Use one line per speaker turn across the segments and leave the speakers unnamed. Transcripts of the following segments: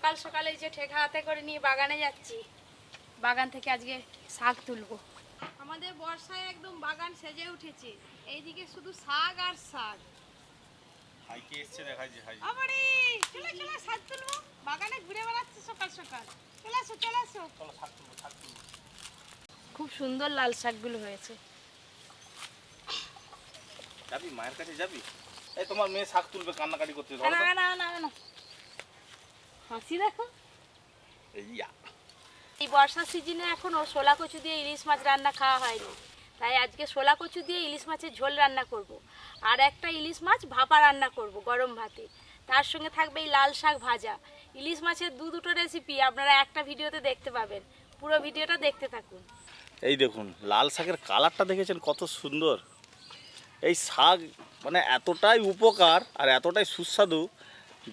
সকাল সকালে যে ঠেকা হাতে করে নিয়ে বাগানে যাচ্ছি। বাগান থেকে আজকে শাক তুলবো। আমাদের বর্ষায় একদম বাগান সেজে উঠেছে, এইদিকে শুধু শাক আর শাক।
হাইকে এসছে দেখাইছে হাই।
আমারে চলে চলে শাক তুলবো, বাগানে ঘুরে বেড়াচ্ছে সকাল সকাল। চলে আসো চলে আসো।
চলো শাক তুলবো শাক তুলবো।
খুব সুন্দর লাল শাকগুলো হয়েছে।
যাবি মায়ের কাছে যাবি? এই তোমার মেয়ে শাক তুলবে, কান্নাকাটি করতে।
না না না না না, হাসি দেখো। এই বর্ষার সিজনে এখনো শোলা কচু দিয়ে ইলিশ মাছ রান্না খাওয়া হয়নি, তাই আজকে শোলা কচু দিয়ে ইলিশ মাছের ঝোল রান্না করব। আর একটা ইলিশ মাছ ভাপা রান্না করব গরম ভাতে। তার সঙ্গে থাকবে এই লাল শাক ভাজা। ইলিশ মাছের দুটো রেসিপি আপনারা একটা ভিডিওতে দেখতে পাবেন, পুরো ভিডিওটা দেখতে থাকুন।
এই দেখুন লাল শাকের কালারটা দেখেছেন কত সুন্দর। এই শাক মানে এতটাই উপকার আর এতটাই সুস্বাদু,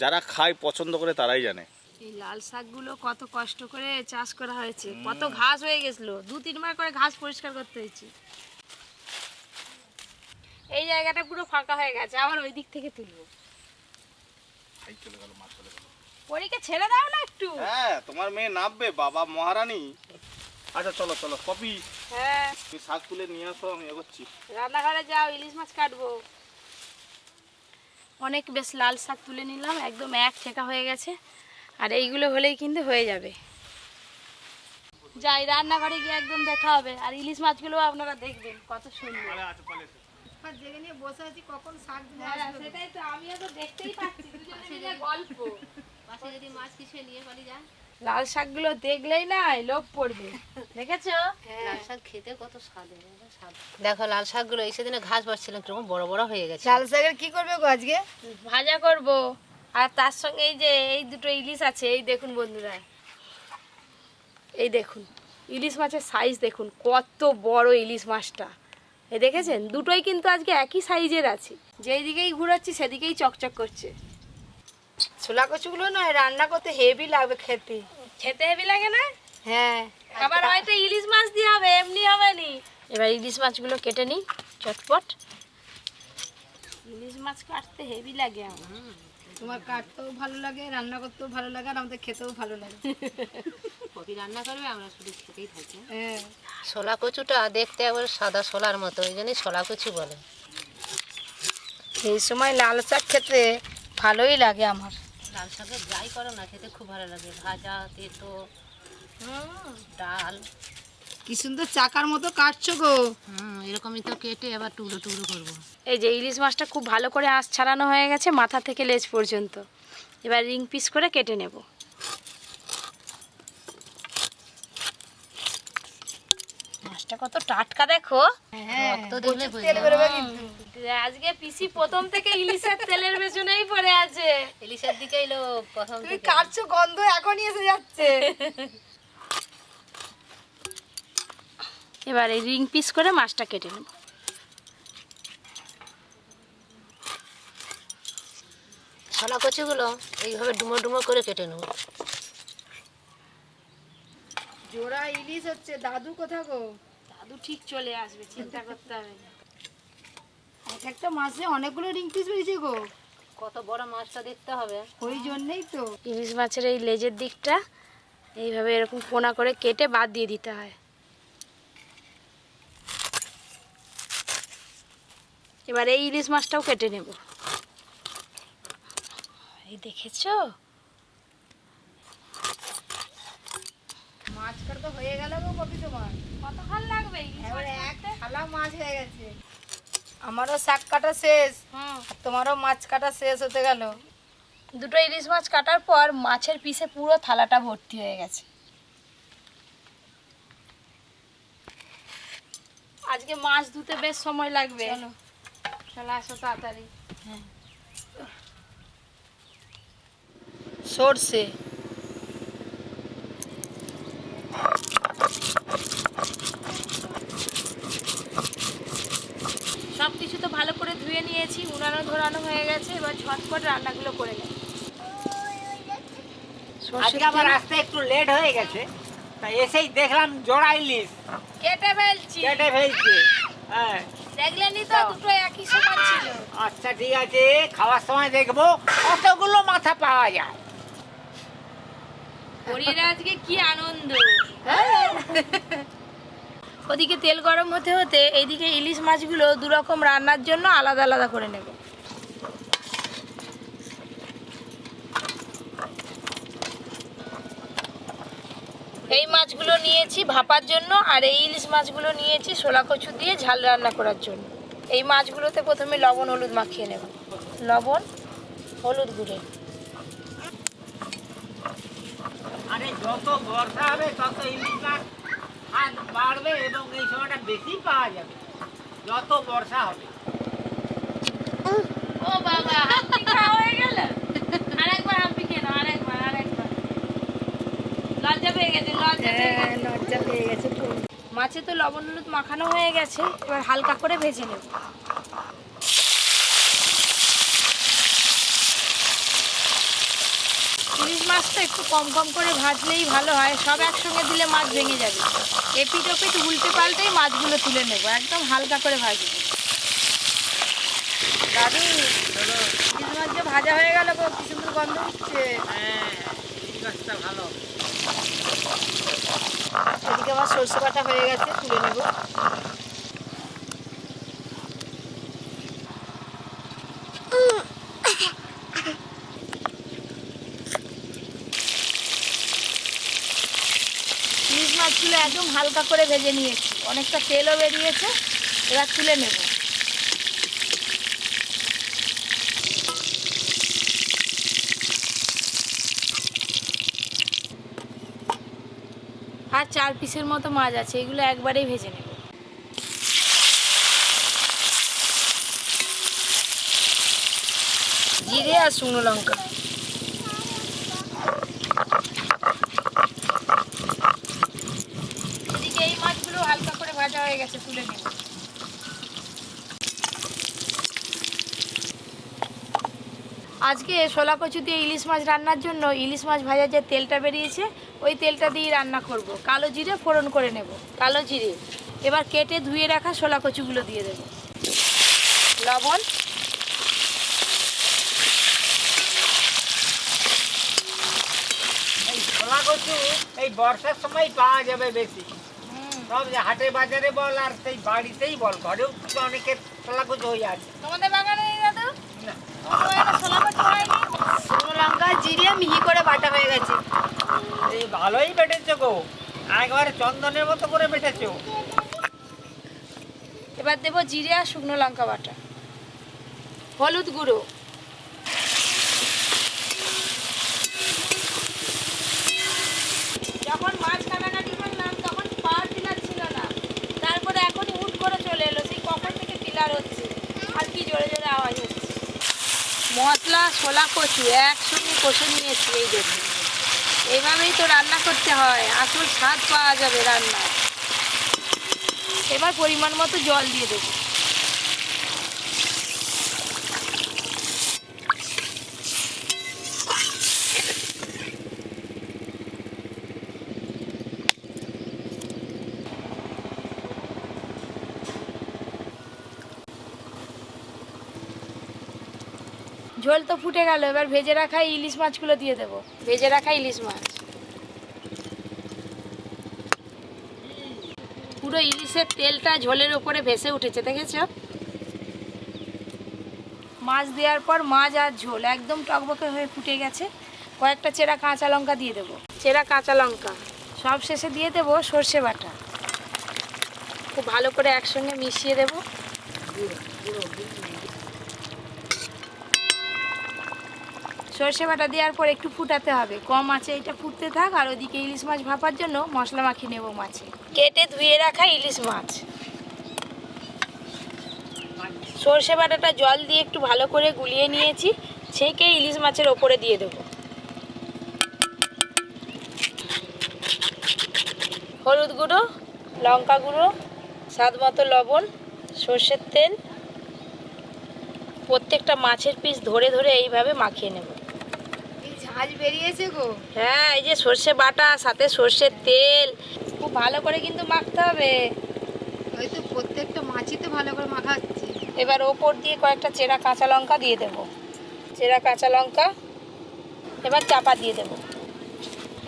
যারা খায় পছন্দ করে তারাই জানে।
এই লাল শাকগুলো কত কষ্ট করে চাষ করা হয়েছে, কত ঘাস হয়ে গেছিল, 2-3 বার করে ঘাস পরিষ্কার করতে হয়েছে। এই জায়গাটা পুরো ফাঁকা হয়ে গেছে, আবার ওই দিক থেকে তুলবো। পরীকে ছেড়ে দাও না একটু।
হ্যাঁ তোমার মেয়ে নামবে, বাবা মহারানী। আচ্ছা চলো চলো কপি।
হ্যাঁ
তুমি শাক তুলে নিয়ে আসো, আমি এগোচ্ছি।
রান্নাঘরে যাও, ইলিশ মাছ কাটবো। অনেক বেশ লাল শাক তুলে নিলাম, একদম এক ঠেকা হয়ে গেছে। আর এইগুলো হলেই কিন্তু হয়ে যাবে। যাই রান্নাঘরে গিয়ে একদম দেখা হবে। আর ইলিশ মাছগুলো আপনারা দেখবেন কত সুন্দর। বসে আছি কখন শাক সেটাই তো, আমিও তো দেখতেই পাচ্ছি দুজনে মিলে গল্প।
পাশে যদি মাছ কিছু নিয়ে পারি যা।
লাল শাকগুলো দেখলেই না লোভ পড়বে, দেখেছো?
লাল শাক খেতে কত স্বাদ। দেখো লাল শাকগুলো এই সেদিনে ঘাস বাড়ছিল কিরকম বড় বড় হয়ে গেছে।
লাল শাকের কি করবে গো আজকে? ভাজা করব। আর তার সঙ্গে এই যে এই দুটো ইলিশ আছে, এই দেখুন বন্ধুরা, এই দেখুন ইলিশ মাছের সাইজ দেখুন কত বড় ইলিশ মাছটা। এই দেখেছেন, দুটোই কিন্তু আজকে একই সাইজের আছে। যেই দিকেই ঘুরাচ্ছি সেদিকেই চকচক করছে। ছোলা কচুগুলো নয় রান্না করতে হেভি লাগবে, খেতে খেতে হেভি লাগে না? হ্যাঁ, আবার হয়তো ইলিশ মাছ দিয়ে হবে, এমনি হবে নি। এবার ইলিশ মাছগুলো কেটে নিই চটপট। ইলিশ মাছ কাটতে হেভি লাগে আমার।
তোমার কাটতেও ভালো লাগে, রান্না করতেও ভালো লাগে, আর আমাদের খেতেও ভালো লাগে।
কপি রান্না করবে, আমরা শুধু খেতেই থাকি।
হ্যাঁ,
ছোলা কচুটা দেখতে একবার সাদা ছোলার মতো, ওই জন্যই ছোলা কচু বলে।
এই সময় লাল শাক খেতে ভালোই লাগে আমার।
লাল শাকের যাই করো না খেতে খুব ভালো লাগে, ভাজা তেতো ডাল।
কি সুন্দর চাকার মতো কাটছো গো।
এরকমই তো কেটে আবার টুকরো টুকরো করবো।
এই যে ইলিশ মাছটা খুব ভালো করে আঁশ ছাড়ানো হয়ে গেছে মাথা থেকে লেজ পর্যন্ত। এবার রিং পিস করে কেটে নেব। মাছটা কত টাটকা দেখো।
রক্ত দেখলে
তেল বেরোবে কিন্তু।
আজকে পিসি প্রথম থেকে ইলিশের তেলের পেছনেই পড়ে আছে।
ইলিশের দিকেই লোক প্রথম
তুমি
থেকে।
কাটছো, গন্ধ এখনই এসে যাচ্ছে।
এবার এই রিং পিস করে মাছটা কেটে নেব।
ছোলা কচুগুলো এইভাবে ডুমো ডুমো করে কেটে নেব।
জোড়া ইলিশ হচ্ছে, দাদু কোথা গো?
দাদু ঠিক চলে আসবে, চিন্তা করতে হবে না।
এক একটা মাছে অনেকগুলো রিং পিস বেরিয়েছে গো।
কত বড় মাছটা দেখতে হবে।
ওই জন্যই তো।
ইলিশ মাছের এই লেজের দিকটা এইভাবে এরকম কোনা করে কেটে বাদ দিয়ে দিতে হয়। এবার এই ইলিশ মাছটাও কেটে নেব। এই দেখেছো?
মাছ কাটা হয়ে গেল গো কপি তোমার।
কতক্ষণ লাগবে?
এবার এক থালা মাছ হয়ে গেছে। আমারও শাক কাটা শেষ, আর তোমারও মাছ কাটা শেষ হতে গেল।
দুটো ইলিশ মাছ কাটার পর মাছের পিসে পুরো থালাটা ভর্তি হয়ে গেছে। আজকে মাছ ধুতে বেশ সময় লাগবে। চলো আসো তাড়াতাড়ি।
সরষে,
সব কিছু তো ভালো করে ধুয়ে নিয়েছি, উনানো ধরানো হয়ে গেছে। এবার ঝটপট রান্নাগুলো করে নেব।
আজকে আমার আসতে একটু লেট হয়ে গেছে, তাই এসেই দেখলাম জোড়া ইলিশ
কেটে ফেলছি।
কেটে ফেলছে। হ্যাঁ
দেখলেনই তো দুটো একই সমান ছিল।
আচ্ছা ঠিক আছে, খাওয়ার সময় দেখবো কতগুলো মাথা পাওয়া যায়।
পরীর আজকে কি আনন্দ। ওদিকে তেল গরম হতে হতে এইদিকে ইলিশ মাছগুলো দু রকম রান্নার জন্য আলাদা আলাদা করে নেব। এই মাছগুলো নিয়েছি ভাপার জন্য, আর এই ইলিশ মাছগুলো নিয়েছি শোলা কচু দিয়ে ঝাল রান্না করার জন্য। এই মাছগুলোতে প্রথমে লবণ হলুদ মাখিয়ে নেব। লবণ হলুদ গুঁড়ো।
আরে যত বর্ষা হবে তত ইলিশ মাছ হাত বাড়বে এবং এই সময়টা বেশি পাওয়া যাবে যত বর্ষা হবে।
ও বাবা, হাম্পি খাওয়া হয়ে গেল। আরেকবার হাম্পি খেয়ে নাও, আরেকবার। লজ্জা পেয়ে গেছে,
লজ্জা পেয়ে গেছে।
মাছে তো লবণ হলুদ মাখানো হয়ে গেছে, এবার হালকা করে ভেজে নেব। ইলিশ মাছটা একটু কম কম করে ভাজলেই ভালো হয়, সব একসঙ্গে দিলে মাছ ভেঙে যাবে। এপিট ওপিট উল্টে পাল্টেই মাছগুলো তুলে নেব, একদম হালকা করে ভাজবো। দাদু, ইলিশ মাছ যে ভাজা হয়ে গেল গো, কি সুন্দর গন্ধ হচ্ছে।
হ্যাঁ, ইলিশ মাছটা ভালো।
এদিকে আমার সরষে বাটা হয়ে গেছে, তুলে নেব।
ইলিশ মাছগুলো একদম হালকা করে ভেজে নিয়েছি, অনেকটা তেলও বেরিয়েছে। এবার তুলে নেব। আর 4 পিসের মতো মাছ আছে, এগুলো একবারেই ভেজে নেব। জিরে আর শুকনো লঙ্কা। এদিকে এই মাছগুলো হালকা করে ভাজা হয়ে গেছে, তুলে নেব। আজকে শোলা কচু দিয়ে ইলিশ মাছ রান্নার জন্য ইলিশ মাছ ভাজার যে তেলটা বেরিয়েছে ওই তেলটা দিয়ে রান্না করব। কালো জিরে ফোড়ন করে নেব, কালো জিরে। এবার কেটে ধুয়ে রাখা শোলা কচুগুলো দিয়ে দেব। লবণ,
এই ছোলা কচু এই বর্ষার সময় পাওয়া যাবে বেশি। সব যে হাটে বাজারে বল আর সেই বাড়িতেই বল, ঘরেও তো অনেকের ছোলা কচু হয়ে আছে।
তোমাদের বাগানে নেই দাদু?
না,
শোলা কচু হয়নি?
শুকনো লঙ্কা জিরে মিহি করে বাটা হয়ে গেছে।
এই ভালোই বেটেছো গো, একবারে চন্দনের মতো করে বেটেছো।
এবার দেবো জিরে আর শুকনো লঙ্কা বাটা, হলুদ গুঁড়ো, যখন মাছ কাটাকাটি করলাম তখন পাওয়ার টিলার ছিল না, তারপরে এখনই হুট করে চলে এলো, সেই কখন থেকে টিলার হচ্ছে আর কি জোরে জোরে আওয়াজ হচ্ছে। মশলা শোলা কচু একসঙ্গে কষে নিয়েছি, এই দেখুন। এইভাবেই তো রান্না করতে হয়, আসল স্বাদ পাওয়া যাবে রান্নায়। এবার পরিমাণ মতো জল দিয়ে দেবো। ঝোল তো ফুটে গেল, এবার ভেজে রাখা ইলিশ মাছগুলো দিয়ে দেবো। ভেজে রাখা ইলিশ মাছ, পুরো ইলিশের তেলটা ঝোলের ওপরে ভেসে উঠেছে, দেখেছ? মাছ দেওয়ার পর মাছ আর ঝোল একদম টকবকে হয়ে ফুটে গেছে। কয়েকটা চেরা কাঁচা লঙ্কা দিয়ে দেবো, চেরা কাঁচা লঙ্কা। সব শেষে দিয়ে দেবো সর্ষে বাটা, খুব ভালো করে একসঙ্গে মিশিয়ে দেবো। সর্ষে বাটা দেওয়ার পর একটু ফুটাতে হবে, কম আঁচে এটা ফুটতে থাক। আর ওদিকে ইলিশ মাছ ভাপার জন্য মশলা মাখিয়ে নেব মাছে। কেটে ধুয়ে রাখা ইলিশ মাছ, সর্ষে বাটাটা জল দিয়ে একটু ভালো করে গুলিয়ে নিয়েছি, ছেঁকে ইলিশ মাছের ওপরে দিয়ে দেব। হলুদ গুঁড়ো, লঙ্কা গুঁড়ো, স্বাদ মতো লবণ, সর্ষের তেল। প্রত্যেকটা মাছের পিস ধরে ধরে এইভাবে মাখিয়ে নেব।
এই ঝাঁঝ বেরিয়েছে গো।
হ্যাঁ, এই যে সর্ষে বাটা সাথে সর্ষের তেল, খুব ভালো করে কিন্তু মাখতে হবে।
ওই তো প্রত্যেকটা মাছই তো ভালো করে মাখা হচ্ছে।
এবার ওপর দিয়ে কয়েকটা চেরা কাঁচা লঙ্কা দিয়ে দেব, চেরা কাঁচা লঙ্কা। এবার চাপা দিয়ে দেব।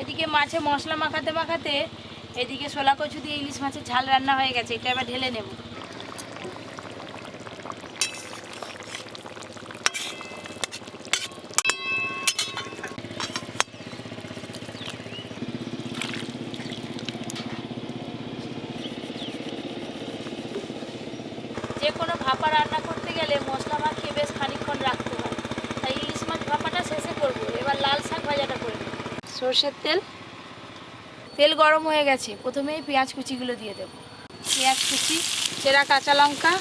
এদিকে মাছে মশলা মাখাতে মাখাতে এদিকে শোলা কচু দিয়ে ইলিশ মাছের ঝাল রান্না হয়ে গেছে, এটা এবার ঢেলে নেব। যে কোনো ভাপা রান্না করতে গেলে মশলা মাখিয়ে বেশ খানিকক্ষণ রাখতে হয়, তাই ইলিশ মাছ ভাপাটা শেষে করব। এবার লাল শাক ভাজাটা করে নেব। সর্ষের তেল, তেল গরম হয়ে গেছে, প্রথমেই পেঁয়াজ কুচিগুলো দিয়ে দেব। পেঁয়াজ কুচি, চেরা কাঁচা লঙ্কা,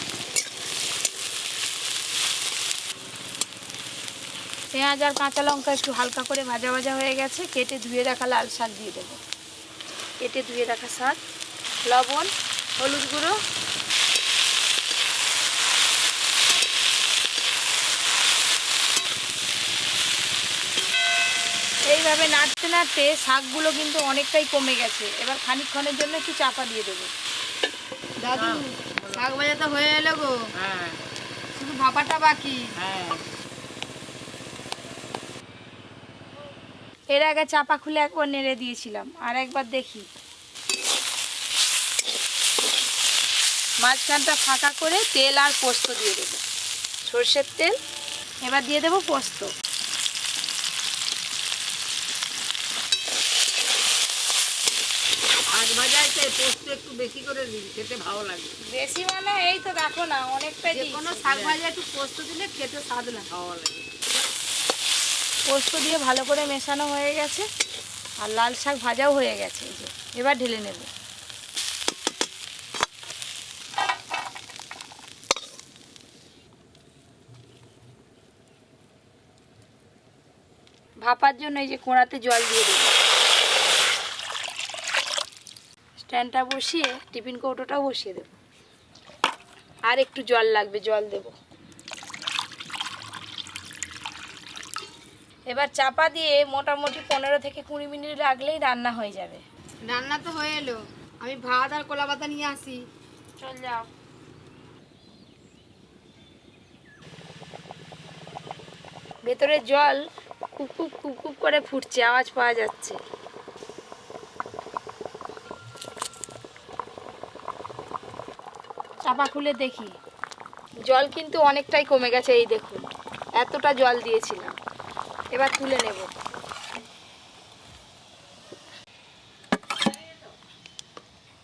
পেঁয়াজ আর কাঁচা লঙ্কা একটু হালকা করে ভাজা ভাজা হয়ে গেছে, কেটে ধুয়ে রাখা লাল শাক দিয়ে দেব। কেটে ধুয়ে রাখা শাক, লবণ, হলুদ গুঁড়ো, এইভাবে নাড়তে নাড়তে শাকগুলো কিন্তু অনেকটাই কমে গেছে। এবার খানিকক্ষণের জন্য একটু চাপা দিয়ে দেবো।
দাদু শাক ভাজা তো হয়ে এলো গো,
হ্যাঁ
শুধু ভাপাটা বাকি।
হ্যাঁ
এর আগে চাপা খুলে একবার নেড়ে দিয়েছিলাম, আর একবার দেখি। মাঝখানটা ফাঁকা করে তেল আর পোস্ত দিয়ে দেবো, সর্ষের তেল। এবার দিয়ে দেবো পোস্ত।
শাক ভাজাতে পোস্ত একটু বেশি করে দিন, খেতে ভালো লাগে।
বেশি মানে এই তো দেখো না, অনেকটাই
যে কোনো শাক ভাজা একটু পোস্ত দিলে খেতে স্বাদ লাগে।
ভালো লাগে।
পোস্ত দিয়ে ভালো করে মেশানো হয়ে গেছে, আর লাল শাক ভাজাও হয়ে গেছে। এই যে এবার ঢেলে নেব। ভাপার জন্য এই যে কোড়াতে জল দিয়ে দেব। স্ট্যান্ডটা বসিয়ে টিফিন কৌটোটাও বসিয়ে দেব। আর একটু জল লাগবে, জল দেব। এবার চাপা দিয়ে মোটামুটি 15 থেকে 20 মিনিট রাখলেই রান্না হয়ে যাবে।
রান্না তো হয়ে এলো, আমি ভাত আর কলা পাতা নিয়ে আসি।
চল যাও। ভেতরে জল কুপ কুপ কুপ কুপ করে ফুটছে, আওয়াজ পাওয়া যাচ্ছে। চাপা খুলে দেখি, জল কিন্তু অনেকটাই কমে গেছে। এই দেখুন, এতটা জল দিয়েছিলাম। এবার তুলে নেব।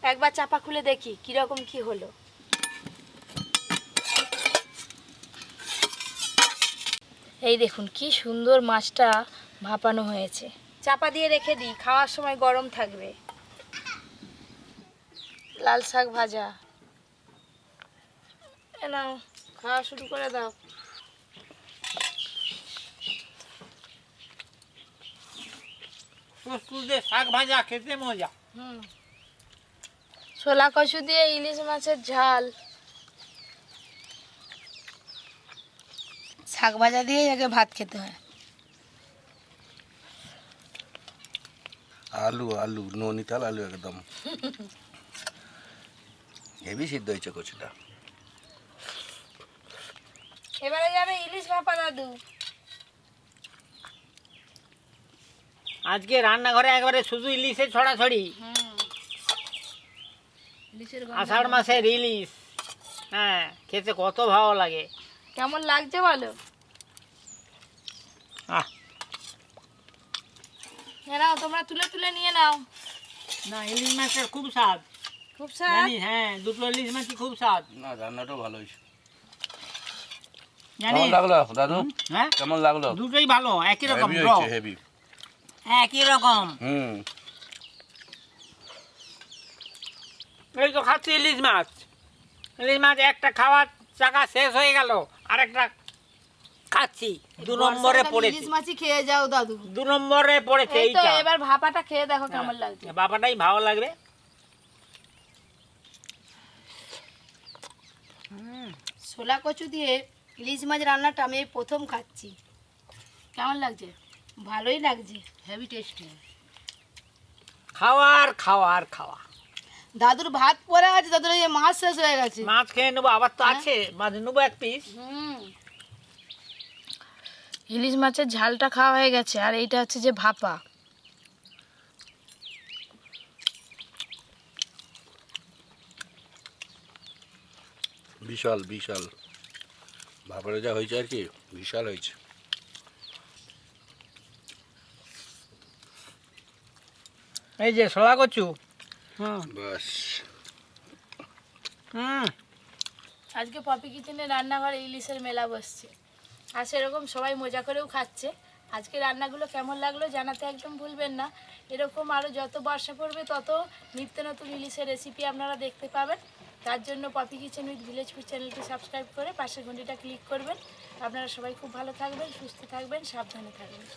একবার চাপা খুলে দেখি কিরকম কি হলো। এই দেখুন কি সুন্দর মাছটা ভাপানো হয়েছে। চাপা দিয়ে রেখে দিই, খাওয়ার সময় গরম থাকবে। লাল শাক ভাজা, এ নাও খাওয়া শুরু করে দাও।
পোস্ত দিয়ে শাক ভাজা খেতে মজা।
ছোলা কচু দিয়ে ইলিশ মাছের ঝাল।
শাক ভাজা দিয়ে আগে ভাত খেতে হয়।
আলু আলু ননিতাল আলু একদম হেভি সিদ্ধ হয়েছে কচুটা।
এবারে যাবে ইলিশ ভাপা দাদু।
আজকে রান্নাঘরে একবারে শুধু ইলিশের ছড়াছড়ি। আষাঢ় মাসের ইলিশ, হ্যাঁ খেতে কত ভালো লাগে।
কেমন লাগছে বলো?
আহ
নাও তোমরা তুলে তুলে নিয়ে নাও।
না, ইলিশ মাছের খুব স্বাদ
খুব স্বাদ।
জানিস? হ্যাঁ, দুটো ইলিশ মাছই খুব স্বাদ
না রান্নাটাও ভালো হয়েছে।
জানিস?
কেমন লাগলো দাদু?
হ্যাঁ,
কেমন লাগলো?
দুটোই ভালো, একই রকম
হেভি
রক,
হয়েছে হেভি।
একই রকম।
হুম
এই তো খাচ্ছি ইলিশ মাছ। ইলিশ মাছ একটা খাওয়ার চাকা শেষ হয়ে গেল, আরেকটা খাচ্ছি। 2 নম্বরে পড়েছে,
ইলিশ মাছই খেয়ে যাও দাদু।
2 নম্বরে পড়েছে
এই তো
এইটা।
এবার ভাপাটা খেয়ে দেখো কেমন লাগছে।
বাবাটাই ভালো লাগবে।
ছোলা কচু দিয়ে ইলিশ মাছ রান্নাটা আমি এই প্রথম খাচ্ছি।
কেমন লাগছে?
ভালোই লাগছে, হেভি টেস্টি।
খাওয়ার খাওয়ার খাওয়া।
দাদুর ভাত পড়ে আছে, দাদুর এই মাছ শেষ হয়ে গেছে।
মাছ খেয়ে নেবো, আবার তো আছে, মাছ নেবো 1 পিস।
ইলিশ মাছের ঝালটা খাওয়া হয়ে গেছে, আর এইটা হচ্ছে যে ভাপা।
বিশাল বিশাল ভাপরে যা হয়েছে আর কি বিশাল হয়েছে।
এই যে শলা কচু। হুম
বাস
হুম
আজকে পপি কিচেনে রান্নাঘরে ইলিশের মেলা বসছে আর সেরকম সবাই মজা করেও খাচ্ছে। আজকে রান্নাগুলো কেমন লাগলো জানাতে একদম ভুলবেন না। এরকম আরও যত বর্ষা পড়বে তত নিত্য নতুন ইলিশের রেসিপি আপনারা দেখতে পাবেন। তার জন্য Poppy Kitchen with Village Food চ্যানেলটি সাবস্ক্রাইব করে পাশের ঘন্টিটা ক্লিক করবেন। আপনারা সবাই খুব ভালো থাকবেন, সুস্থ থাকবেন, সাবধানে থাকবেন।